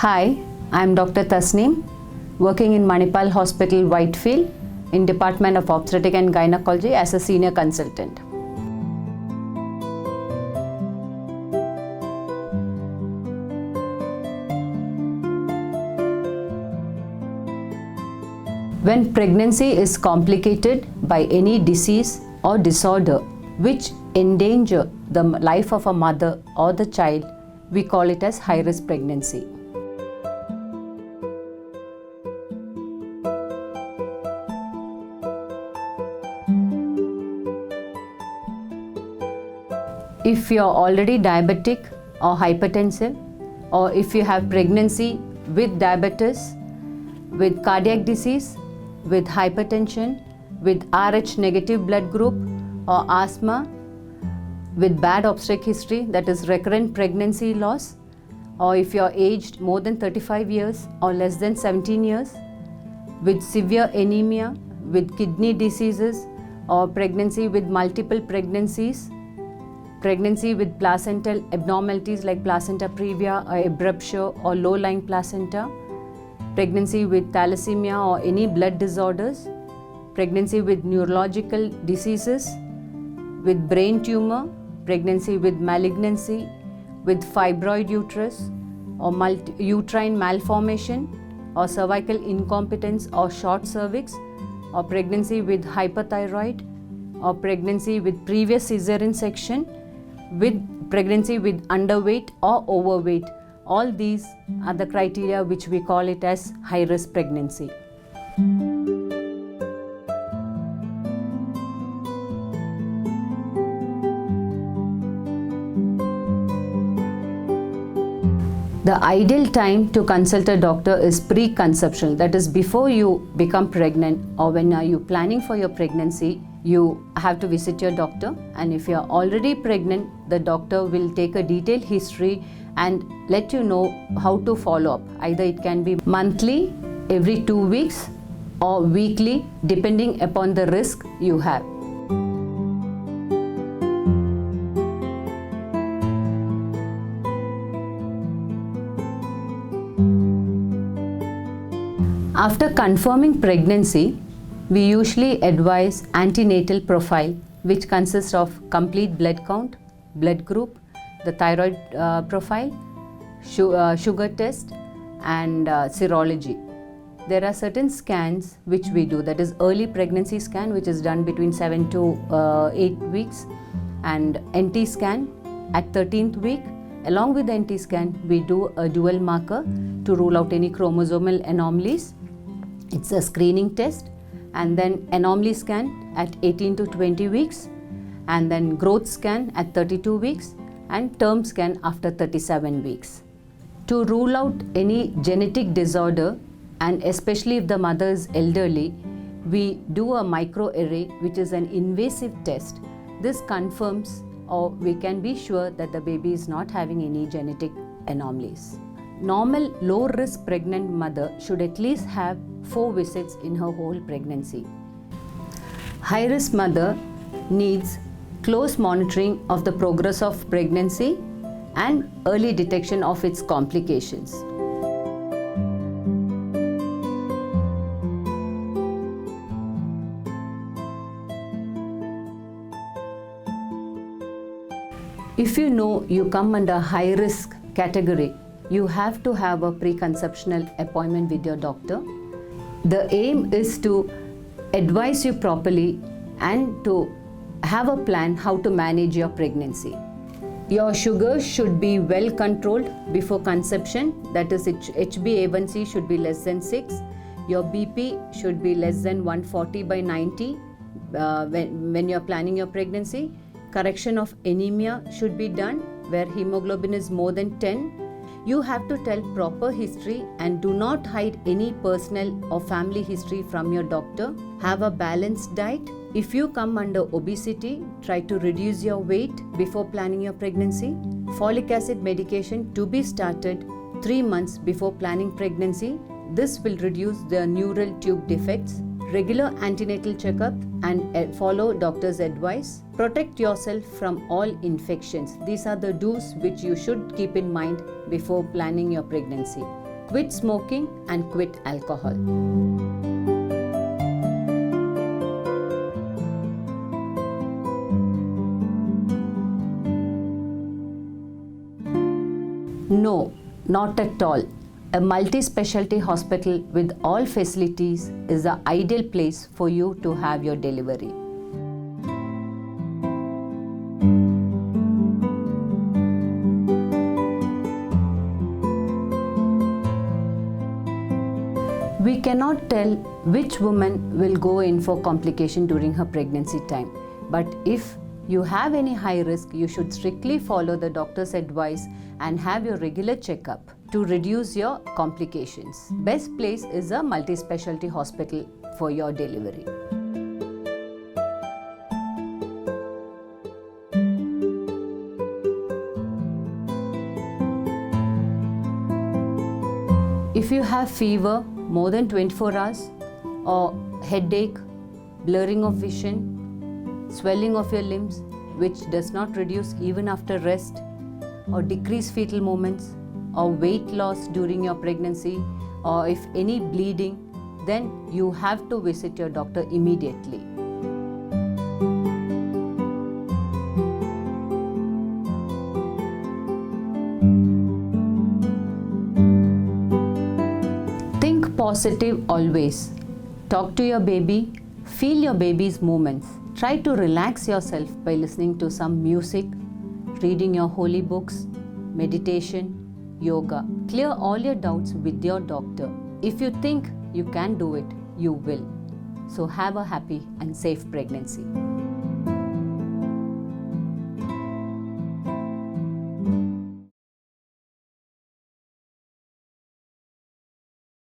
Hi, I'm Dr. Tasneem, working in Manipal Hospital, Whitefield, in Department of Obstetric and Gynecology as a senior consultant. When pregnancy is complicated by any disease or disorder which endanger the life of a mother or the child, we call it as high-risk pregnancy. If you're already diabetic or hypertensive, or if you have pregnancy with diabetes, with cardiac disease, with hypertension, with Rh negative blood group, or asthma, with bad obstetric history, that is recurrent pregnancy loss, or if you're aged more than 35 years or less than 17 years, with severe anemia, with kidney diseases, or pregnancy with multiple pregnancies, pregnancy with placental abnormalities like placenta previa or abruptio or low-lying placenta, pregnancy with thalassemia or any blood disorders, pregnancy with neurological diseases, with brain tumor, pregnancy with malignancy, with fibroid uterus or uterine malformation or cervical incompetence or short cervix, or pregnancy with hyperthyroid, or pregnancy with previous cesarean section, with pregnancy with underweight or overweight. All these are the criteria which we call it as high-risk pregnancy. The ideal time to consult a doctor is pre-conception, that is before you become pregnant, or when are you planning for your pregnancy, you have to visit your doctor. And if you are already pregnant, the doctor will take a detailed history and let you know how to follow up. Either it can be monthly, every 2 weeks, or weekly, depending upon the risk you have. After confirming pregnancy, we usually advise antenatal profile, which consists of complete blood count, blood group, the thyroid profile, sugar test, and serology. There are certain scans which we do, that is early pregnancy scan, which is done between 7 to 8 weeks, and NT scan at 13th week. Along with the NT scan, we do a dual marker to rule out any chromosomal anomalies. It's a screening test. And then anomaly scan at 18 to 20 weeks, and then growth scan at 32 weeks, and term scan after 37 weeks. To rule out any genetic disorder, and especially if the mother is elderly, we do a microarray, which is an invasive test. This confirms, or we can be sure that the baby is not having any genetic anomalies. Normal low-risk pregnant mother should at least have 4 visits in her whole pregnancy. High-risk mother needs close monitoring of the progress of pregnancy and early detection of its complications. If you know you come under high-risk category, you have to have a preconceptional appointment with your doctor. The aim is to advise you properly and to have a plan how to manage your pregnancy. Your sugars should be well controlled before conception, that is HbA1c should be less than 6. Your BP should be less than 140 by 90 when you're planning your pregnancy. Correction of anemia should be done where hemoglobin is more than 10. You have to tell proper history and do not hide any personal or family history from your doctor. Have a balanced diet. If you come under obesity, try to reduce your weight before planning your pregnancy. Folic acid medication to be started 3 months before planning pregnancy. This will reduce the neural tube defects. Regular antenatal checkup and follow doctor's advice. Protect yourself from all infections. These are the do's which you should keep in mind before planning your pregnancy. Quit smoking and quit alcohol. No, not at all. A multi-specialty hospital with all facilities is the ideal place for you to have your delivery. We cannot tell which woman will go in for complication during her pregnancy time, but if you have any high risk, you should strictly follow the doctor's advice and have your regular checkup to reduce your complications. Best place is a multi-specialty hospital for your delivery. If you have fever more than 24 hours or headache, blurring of vision, swelling of your limbs which does not reduce even after rest, or decreased fetal movements, or weight loss during your pregnancy, or if any bleeding, then you have to visit your doctor immediately. Think positive always. Talk to your baby, feel your baby's movements. Try to relax yourself by listening to some music, reading your holy books, meditation, yoga. Clear all your doubts with your doctor. If you think you can do it, you will. So have a happy and safe pregnancy.